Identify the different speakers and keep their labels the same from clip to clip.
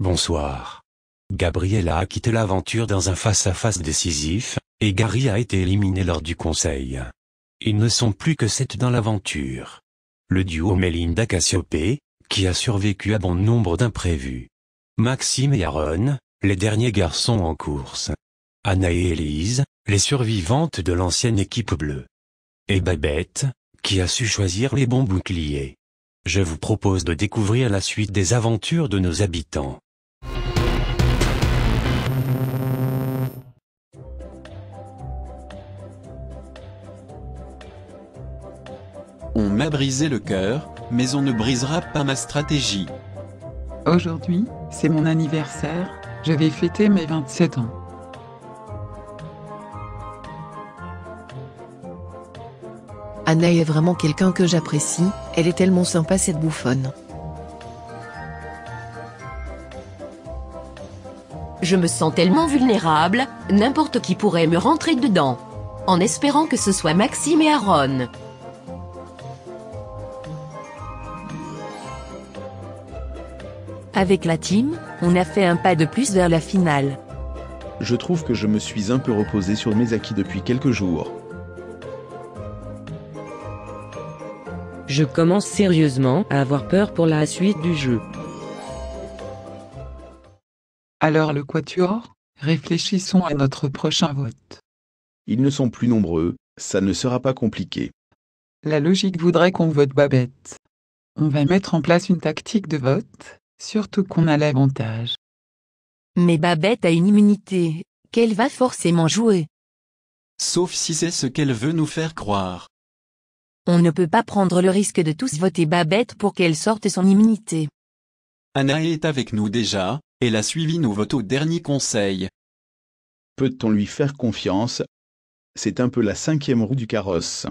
Speaker 1: Bonsoir. Gabriella a quitté l'aventure dans un face-à-face décisif, et Gary a été éliminé lors du conseil. Ils ne sont plus que 7 dans l'aventure. Le duo Melinda Cassiopée, qui a survécu à bon nombre d'imprévus. Maxime et Aaron, les derniers garçons en course. Anna et Élise, les survivantes de l'ancienne équipe bleue. Et Babette, qui a su choisir les bons boucliers. Je vous propose de découvrir la suite des aventures de nos habitants.
Speaker 2: On m'a brisé le cœur, mais on ne brisera pas ma stratégie.
Speaker 3: Aujourd'hui, c'est mon anniversaire, je vais fêter mes 27 ans.
Speaker 4: Anna est vraiment quelqu'un que j'apprécie, elle est tellement sympa cette bouffonne.
Speaker 5: Je me sens tellement vulnérable, n'importe qui pourrait me rentrer dedans. En espérant que ce soit Maxime et Aaron.
Speaker 4: Avec la team, on a fait un pas de plus vers la finale.
Speaker 6: Je trouve que je me suis un peu reposé sur mes acquis depuis quelques jours.
Speaker 7: Je commence sérieusement à avoir peur pour la suite du jeu.
Speaker 3: Alors le quatuor, réfléchissons à notre prochain vote.
Speaker 6: Ils ne sont plus nombreux, ça ne sera pas compliqué.
Speaker 3: La logique voudrait qu'on vote Babette. On va mettre en place une tactique de vote, surtout qu'on a l'avantage.
Speaker 4: Mais Babette a une immunité, qu'elle va forcément jouer.
Speaker 2: Sauf si c'est ce qu'elle veut nous faire croire.
Speaker 4: On ne peut pas prendre le risque de tous voter Babette pour qu'elle sorte son immunité.
Speaker 2: Anna est avec nous déjà, elle a suivi nos votes au dernier conseil.
Speaker 6: Peut-on lui faire confiance? C'est un peu la 5e roue du carrosse.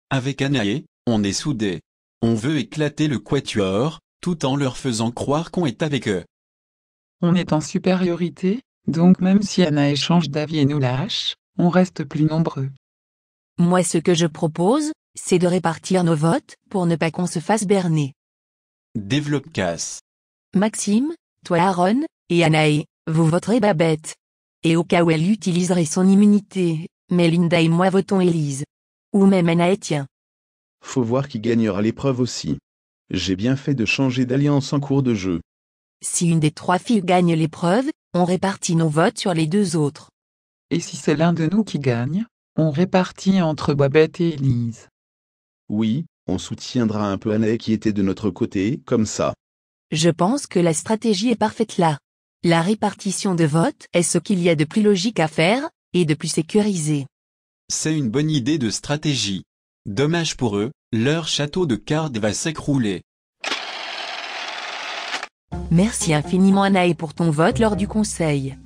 Speaker 2: Avec Anaé, on est soudés. On veut éclater le quatuor, tout en leur faisant croire qu'on est avec eux.
Speaker 3: On est en supériorité, donc même si Anna change d'avis et nous lâche, on reste plus nombreux.
Speaker 4: Moi ce que je propose, c'est de répartir nos votes, pour ne pas qu'on se fasse berner.
Speaker 2: Développe casse.
Speaker 4: Maxime, toi Aaron, et Anaé, vous voterez Babette. Et au cas où elle utiliserait son immunité, Melinda et moi votons Élise. Ou même Anaé tiens.
Speaker 6: Faut voir qui gagnera l'épreuve aussi. J'ai bien fait de changer d'alliance en cours de jeu.
Speaker 4: Si une des 3 filles gagne l'épreuve, on répartit nos votes sur les 2 autres.
Speaker 3: Et si c'est l'un de nous qui gagne, on répartit entre Babette et Élise.
Speaker 6: Oui, on soutiendra un peu Anna qui était de notre côté, comme ça.
Speaker 4: Je pense que la stratégie est parfaite là. La répartition de votes est ce qu'il y a de plus logique à faire, et de plus sécurisé.
Speaker 2: C'est une bonne idée de stratégie. Dommage pour eux, leur château de cartes va s'écrouler.
Speaker 4: Merci infiniment Anaé pour ton vote lors du conseil.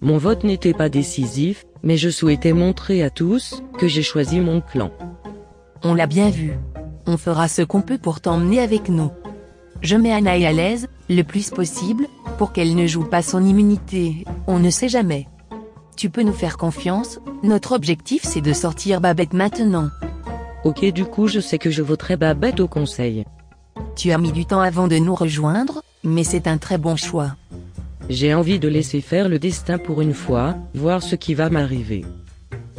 Speaker 7: Mon vote n'était pas décisif, mais je souhaitais montrer à tous que j'ai choisi mon clan.
Speaker 4: On l'a bien vu. On fera ce qu'on peut pour t'emmener avec nous. Je mets Anaé à l'aise, le plus possible, pour qu'elle ne joue pas son immunité, on ne sait jamais. Tu peux nous faire confiance, notre objectif c'est de sortir Babette maintenant.
Speaker 7: Ok du coup je sais que je voterai Babette au conseil.
Speaker 4: Tu as mis du temps avant de nous rejoindre, mais c'est un très bon choix.
Speaker 7: J'ai envie de laisser faire le destin pour une fois, voir ce qui va m'arriver.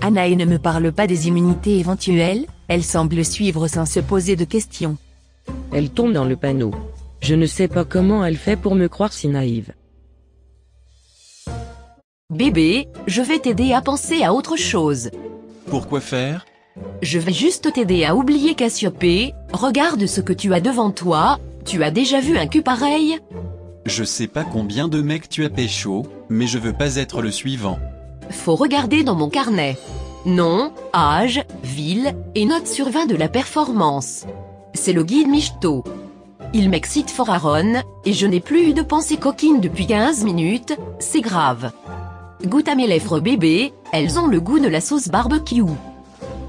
Speaker 4: Anaé ne me parle pas des immunités éventuelles, elle semble suivre sans se poser de questions.
Speaker 7: Elle tombe dans le panneau. Je ne sais pas comment elle fait pour me croire si naïve.
Speaker 5: Bébé, je vais t'aider à penser à autre chose.
Speaker 2: Pourquoi faire?
Speaker 5: Je vais juste t'aider à oublier Cassiopée, regarde ce que tu as devant toi, tu as déjà vu un cul pareil?
Speaker 2: Je sais pas combien de mecs tu as pécho, mais je veux pas être le suivant.
Speaker 5: Faut regarder dans mon carnet. Nom, âge, ville, et note sur 20 de la performance. C'est le guide Michto. Il m'excite fort Aaron, et je n'ai plus eu de pensée coquine depuis 15 minutes, c'est grave. Goûte à mes lèvres bébé, elles ont le goût de la sauce barbecue.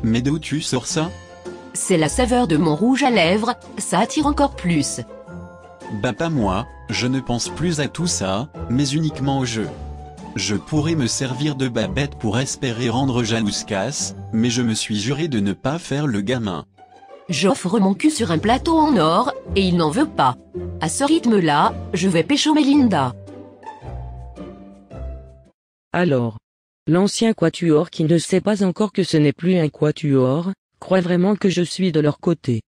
Speaker 2: Mais d'où tu sors ça?
Speaker 5: C'est la saveur de mon rouge à lèvres, ça attire encore plus.
Speaker 2: Bah pas moi, je ne pense plus à tout ça, mais uniquement au jeu. Je pourrais me servir de Babette pour espérer rendre jalouse Cass, mais je me suis juré de ne pas faire le gamin.
Speaker 5: J'offre mon cul sur un plateau en or, et il n'en veut pas. À ce rythme-là, je vais pécho Melinda.
Speaker 7: Alors, l'ancien quatuor qui ne sait pas encore que ce n'est plus un quatuor, croit vraiment que je suis de leur côté.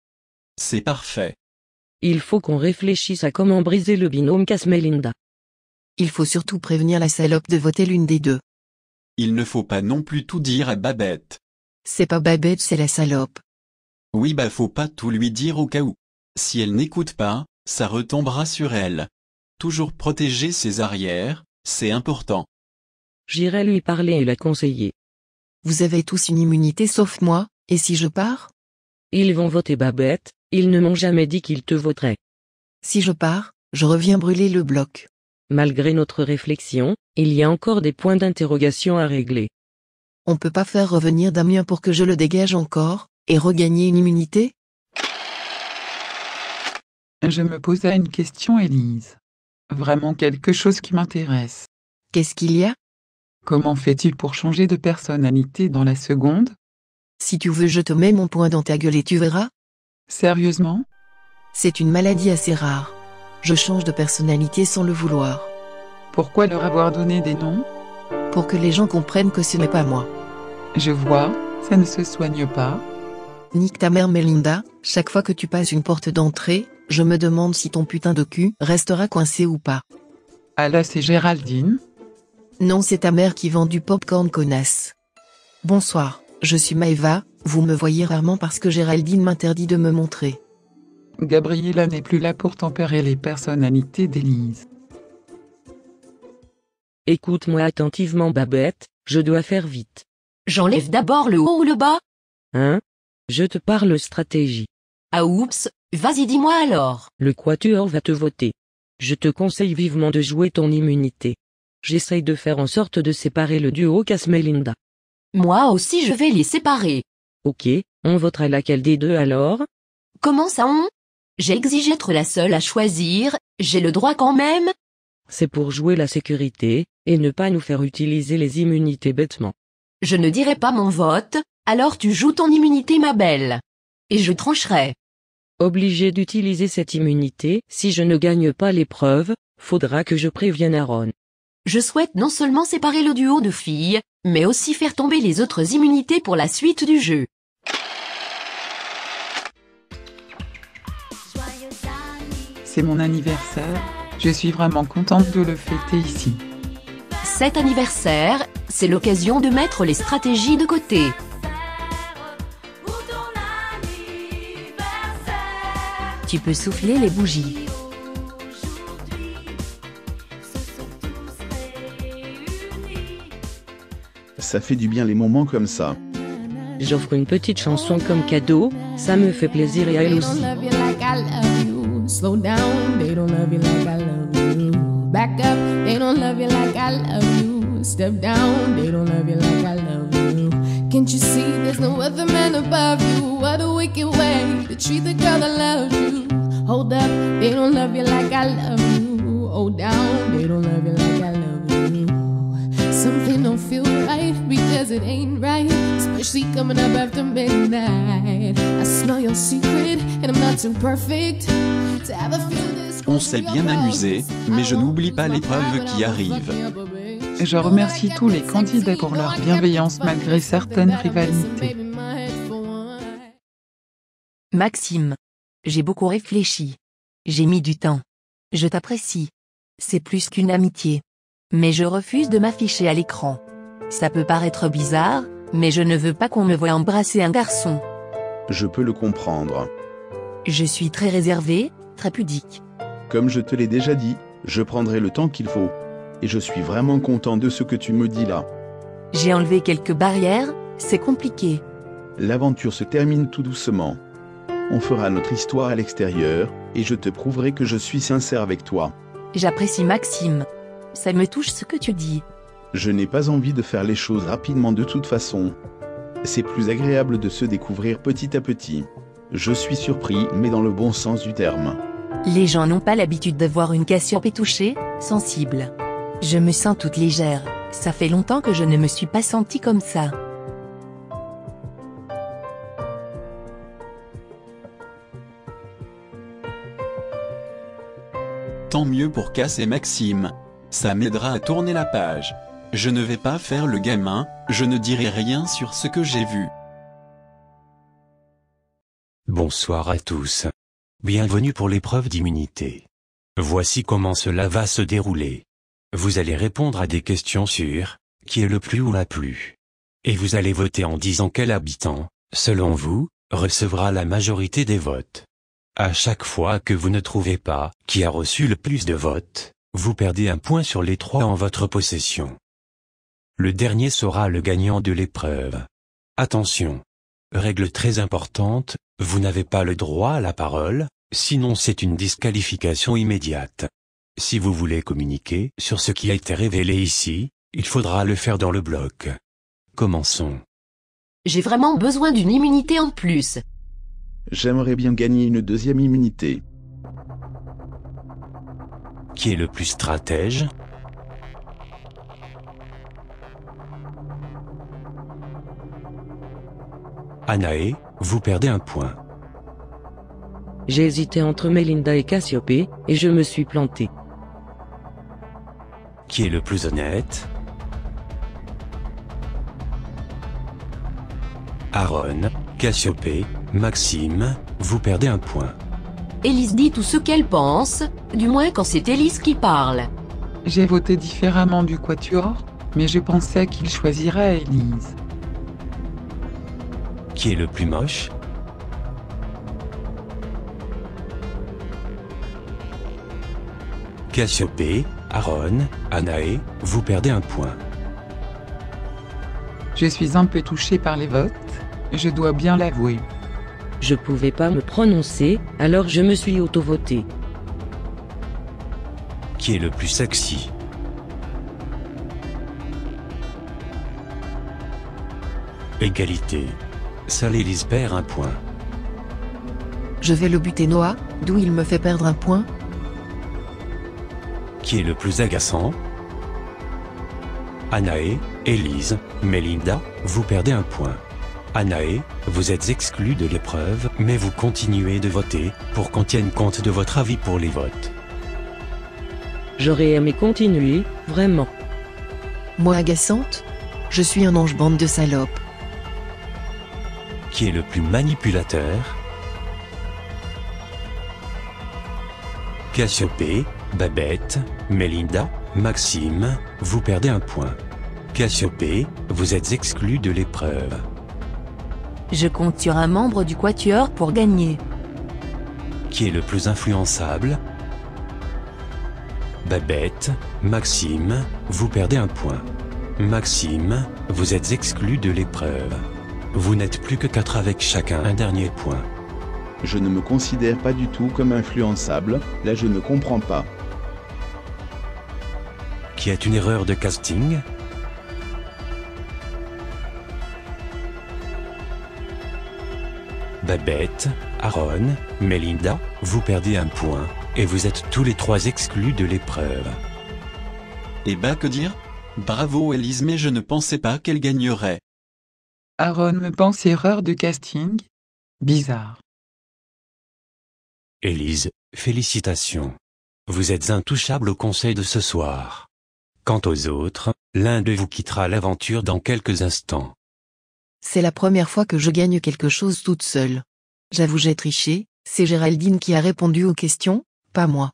Speaker 2: C'est parfait.
Speaker 7: Il faut qu'on réfléchisse à comment briser le binôme Cass-Melinda.
Speaker 8: Il faut surtout prévenir la salope de voter l'une des deux.
Speaker 2: Il ne faut pas non plus tout dire à Babette.
Speaker 8: C'est pas Babette, c'est la salope.
Speaker 2: Oui bah faut pas tout lui dire au cas où. Si elle n'écoute pas, ça retombera sur elle. Toujours protéger ses arrières, c'est important.
Speaker 7: J'irai lui parler et la conseiller.
Speaker 8: Vous avez tous une immunité sauf moi, et si je pars?
Speaker 7: Ils vont voter Babette, ils ne m'ont jamais dit qu'ils te voteraient.
Speaker 8: Si je pars, je reviens brûler le bloc.
Speaker 7: Malgré notre réflexion, il y a encore des points d'interrogation à régler.
Speaker 8: On peut pas faire revenir Damien pour que je le dégage encore, et regagner une immunité?
Speaker 3: Je me posais une question, Élise. Vraiment quelque chose qui m'intéresse.
Speaker 8: Qu'est-ce qu'il y a?
Speaker 3: Comment fais-tu pour changer de personnalité dans la seconde?
Speaker 8: Si tu veux, je te mets mon poing dans ta gueule et tu verras.
Speaker 3: Sérieusement?
Speaker 8: C'est une maladie assez rare. Je change de personnalité sans le vouloir.
Speaker 3: Pourquoi leur avoir donné des noms?
Speaker 8: Pour que les gens comprennent que ce n'est pas moi.
Speaker 3: Je vois, ça ne se soigne pas.
Speaker 8: Nique ta mère Melinda, chaque fois que tu passes une porte d'entrée, je me demande si ton putain de cul restera coincé ou pas.
Speaker 3: Ah là c'est Géraldine?
Speaker 8: Non, c'est ta mère qui vend du popcorn, connasse. Bonsoir, je suis Maëva, vous me voyez rarement parce que Géraldine m'interdit de me montrer.
Speaker 3: Gabriella n'est plus là pour tempérer les personnalités d'Élise.
Speaker 7: Écoute-moi attentivement Babette, je dois faire vite.
Speaker 5: J'enlève d'abord le haut ou le bas?
Speaker 7: Hein? Je te parle stratégie.
Speaker 5: Ah oups, vas-y dis-moi alors.
Speaker 7: Le quatuor va te voter. Je te conseille vivement de jouer ton immunité. J'essaye de faire en sorte de séparer le duo Cass-Melinda.
Speaker 5: Moi aussi je vais les séparer.
Speaker 7: Ok, on votera laquelle des deux alors?
Speaker 5: Comment ça on? J'ai exigé d'être la seule à choisir, j'ai le droit quand même?
Speaker 7: C'est pour jouer la sécurité, et ne pas nous faire utiliser les immunités bêtement.
Speaker 5: Je ne dirai pas mon vote, alors tu joues ton immunité ma belle. Et je trancherai.
Speaker 7: Obligé d'utiliser cette immunité, si je ne gagne pas l'épreuve, faudra que je prévienne Aaron.
Speaker 5: Je souhaite non seulement séparer le duo de filles, mais aussi faire tomber les autres immunités pour la suite du jeu.
Speaker 3: C'est mon anniversaire, je suis vraiment contente de le fêter ici.
Speaker 5: Cet anniversaire, c'est l'occasion de mettre les stratégies de côté.
Speaker 4: Tu peux souffler les bougies.
Speaker 6: Ça fait du bien les moments comme ça.
Speaker 7: J'offre une petite chanson comme cadeau, ça me fait plaisir et à elle aussi.
Speaker 9: Slow down, they don't love you like I love you. Back up, they don't love you like I love you. Step down, they don't love you like I love you. Can't you see there's no other man above you? What a wicked way to treat the girl that loves you. Hold up, they don't love you like I love you. Hold down, they don't love you like I love you. Something don't feel right because it ain't right, especially coming up after midnight. I smell your secret and I'm not too perfect.
Speaker 2: On s'est bien amusé, mais je n'oublie pas l'épreuve qui arrive.
Speaker 3: Je remercie tous les candidats pour leur bienveillance malgré certaines rivalités.
Speaker 4: Maxime. J'ai beaucoup réfléchi. J'ai mis du temps. Je t'apprécie. C'est plus qu'une amitié. Mais je refuse de m'afficher à l'écran. Ça peut paraître bizarre, mais je ne veux pas qu'on me voie embrasser un garçon.
Speaker 6: Je peux le comprendre.
Speaker 4: Je suis très réservée, très pudique.
Speaker 6: Comme je te l'ai déjà dit, je prendrai le temps qu'il faut. Et je suis vraiment content de ce que tu me dis là.
Speaker 4: J'ai enlevé quelques barrières, c'est compliqué.
Speaker 6: L'aventure se termine tout doucement. On fera notre histoire à l'extérieur, et je te prouverai que je suis sincère avec toi.
Speaker 4: J'apprécie Maxime. Ça me touche ce que tu dis.
Speaker 6: Je n'ai pas envie de faire les choses rapidement de toute façon. C'est plus agréable de se découvrir petit à petit. Je suis surpris, mais dans le bon sens du terme.
Speaker 4: Les gens n'ont pas l'habitude de voir une Cassiope touchée, sensible. Je me sens toute légère, ça fait longtemps que je ne me suis pas sentie comme ça.
Speaker 2: Tant mieux pour Cass et Maxime. Ça m'aidera à tourner la page. Je ne vais pas faire le gamin, je ne dirai rien sur ce que j'ai vu.
Speaker 1: Bonsoir à tous. Bienvenue pour l'épreuve d'immunité. Voici comment cela va se dérouler. Vous allez répondre à des questions sur qui est le plus ou la plus. Et vous allez voter en disant quel habitant, selon vous, recevra la majorité des votes. À chaque fois que vous ne trouvez pas qui a reçu le plus de votes, vous perdez un point sur les 3 en votre possession. Le dernier sera le gagnant de l'épreuve. Attention! Règle très importante, vous n'avez pas le droit à la parole, sinon c'est une disqualification immédiate. Si vous voulez communiquer sur ce qui a été révélé ici, il faudra le faire dans le bloc. Commençons.
Speaker 5: J'ai vraiment besoin d'une immunité en plus.
Speaker 6: J'aimerais bien gagner une deuxième immunité.
Speaker 1: Qui est le plus stratège? Anaé, vous perdez un point.
Speaker 7: J'ai hésité entre Melinda et Cassiopée, et je me suis planté.
Speaker 1: Qui est le plus honnête? Aaron, Cassiopée, Maxime, vous perdez un point.
Speaker 5: Élise dit tout ce qu'elle pense, du moins quand c'est Élise qui parle.
Speaker 3: J'ai voté différemment du quatuor, mais je pensais qu'il choisirait Élise.
Speaker 1: Qui est le plus moche? Cassiopée, Aaron, Anaé, vous perdez un point.
Speaker 3: Je suis un peu touché par les votes, je dois bien l'avouer.
Speaker 7: Je pouvais pas me prononcer, alors je me suis auto-voté.
Speaker 1: Qui est le plus sexy? Égalité. Seule Élise perd un point.
Speaker 8: Je vais le buter Noah, d'où il me fait perdre un point.
Speaker 1: Qui est le plus agaçant? Anaé, Élise, Melinda, vous perdez un point. Anaé, vous êtes exclu de l'épreuve, mais vous continuez de voter, pour qu'on tienne compte de votre avis pour les votes.
Speaker 7: J'aurais aimé continuer, vraiment.
Speaker 8: Moi agaçante? Je suis un ange bande de salopes.
Speaker 1: Qui est le plus manipulateur? Cassiopée, Babette, Melinda, Maxime, vous perdez un point. Cassiopée, vous êtes exclu de l'épreuve.
Speaker 4: Je compte sur un membre du quatuor pour gagner.
Speaker 1: Qui est le plus influençable? Babette, Maxime, vous perdez un point. Maxime, vous êtes exclu de l'épreuve. Vous n'êtes plus que 4 avec chacun un dernier point.
Speaker 6: Je ne me considère pas du tout comme influençable, là je ne comprends pas.
Speaker 1: Qui est une erreur de casting? Babette, Aaron, Melinda, vous perdez un point, et vous êtes tous les 3 exclus de l'épreuve.
Speaker 2: Et bah que dire? Bravo Élise, mais je ne pensais pas qu'elle gagnerait.
Speaker 3: Aaron me pense erreur de casting? Bizarre.
Speaker 1: Élise, félicitations. Vous êtes intouchable au conseil de ce soir. Quant aux autres, l'un de vous quittera l'aventure dans quelques instants.
Speaker 8: C'est la première fois que je gagne quelque chose toute seule. J'avoue j'ai triché, c'est Géraldine qui a répondu aux questions, pas moi.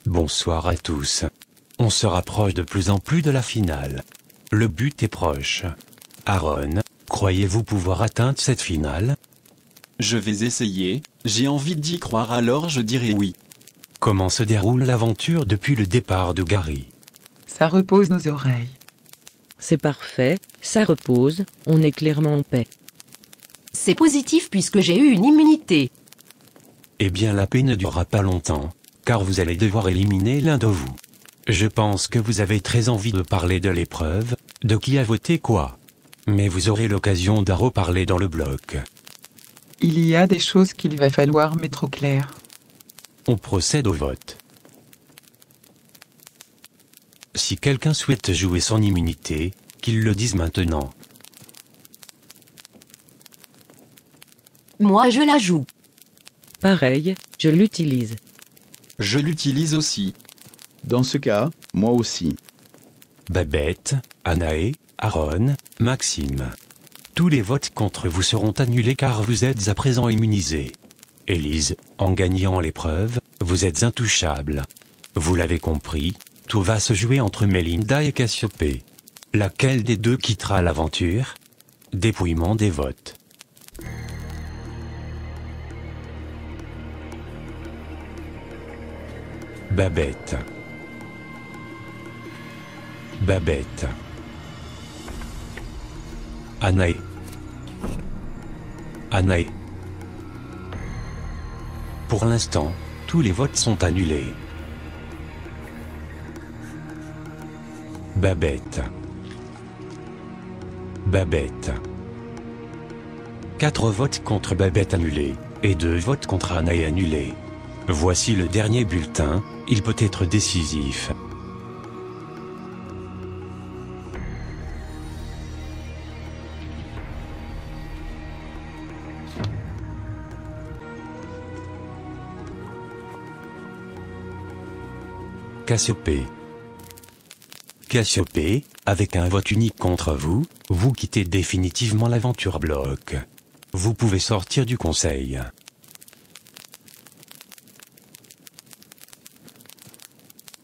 Speaker 1: Bonsoir à tous. On se rapproche de plus en plus de la finale. Le but est proche. Aaron, croyez-vous pouvoir atteindre cette finale?
Speaker 2: Je vais essayer, j'ai envie d'y croire alors je dirai oui.
Speaker 1: Comment se déroule l'aventure depuis le départ de Gary?
Speaker 3: Ça repose nos oreilles.
Speaker 7: C'est parfait, ça repose, on est clairement en paix.
Speaker 5: C'est positif puisque j'ai eu une immunité.
Speaker 1: Eh bien la paix ne durera pas longtemps, car vous allez devoir éliminer l'un de vous. Je pense que vous avez très envie de parler de l'épreuve, de qui a voté quoi. Mais vous aurez l'occasion d'en reparler dans le bloc.
Speaker 3: Il y a des choses qu'il va falloir mettre au clair.
Speaker 1: On procède au vote. Si quelqu'un souhaite jouer son immunité, qu'il le dise maintenant.
Speaker 5: Moi je la joue.
Speaker 7: Pareil, je l'utilise.
Speaker 2: Je l'utilise aussi.
Speaker 6: Dans ce cas, moi aussi.
Speaker 1: Babette, Anaé, Aaron, Maxime. Tous les votes contre vous seront annulés car vous êtes à présent immunisés. Élise, en gagnant l'épreuve, vous êtes intouchable. Vous l'avez compris, tout va se jouer entre Mélinda et Cassiopée. Laquelle des deux quittera l'aventure? Dépouillement des votes. Babette. Babette. Anaé. Anaé. Pour l'instant, tous les votes sont annulés. Babette. Babette. 4 votes contre Babette annulés, et 2 votes contre Anaé annulés. Voici le dernier bulletin, il peut être décisif. Cassiopée. Cassiopée, avec un vote unique contre vous, vous quittez définitivement l'aventure bloc. Vous pouvez sortir du conseil.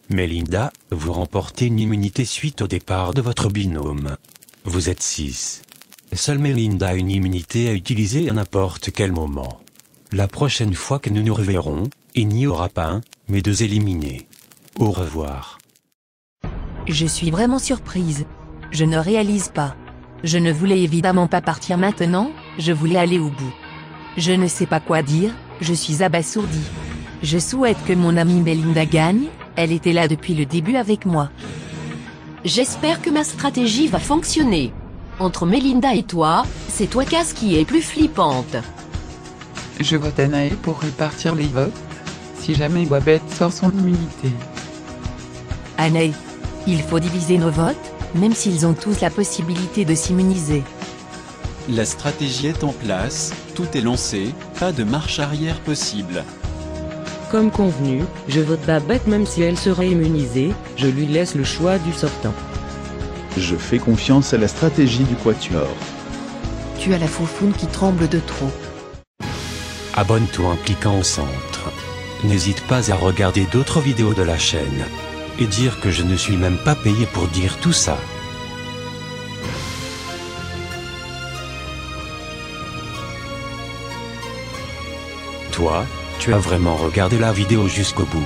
Speaker 1: Mélinda, vous remportez une immunité suite au départ de votre binôme. Vous êtes 6. Seule Mélinda a une immunité à utiliser à n'importe quel moment. La prochaine fois que nous nous reverrons, il n'y aura pas un, mais 2 éliminés. Au revoir.
Speaker 4: Je suis vraiment surprise. Je ne réalise pas. Je ne voulais évidemment pas partir maintenant, je voulais aller au bout. Je ne sais pas quoi dire, je suis abasourdi. Je souhaite que mon amie Mélinda gagne, elle était là depuis le début avec moi.
Speaker 5: J'espère que ma stratégie va fonctionner. Entre Mélinda et toi, c'est toi Cass qui est plus flippante.
Speaker 3: Je vote Anaé pour répartir les votes, si jamais Babette sort son immunité.
Speaker 4: Anaé, il faut diviser nos votes, même s'ils ont tous la possibilité de s'immuniser.
Speaker 2: La stratégie est en place, tout est lancé, pas de marche arrière possible.
Speaker 7: Comme convenu, je vote Babette même si elle sera immunisée, je lui laisse le choix du sortant.
Speaker 6: Je fais confiance à la stratégie du Quatuor.
Speaker 8: Tu as la foufoune qui tremble de trop.
Speaker 1: Abonne-toi en cliquant au centre. N'hésite pas à regarder d'autres vidéos de la chaîne. Et dire que je ne suis même pas payé pour dire tout ça. Toi, tu as vraiment regardé la vidéo jusqu'au bout.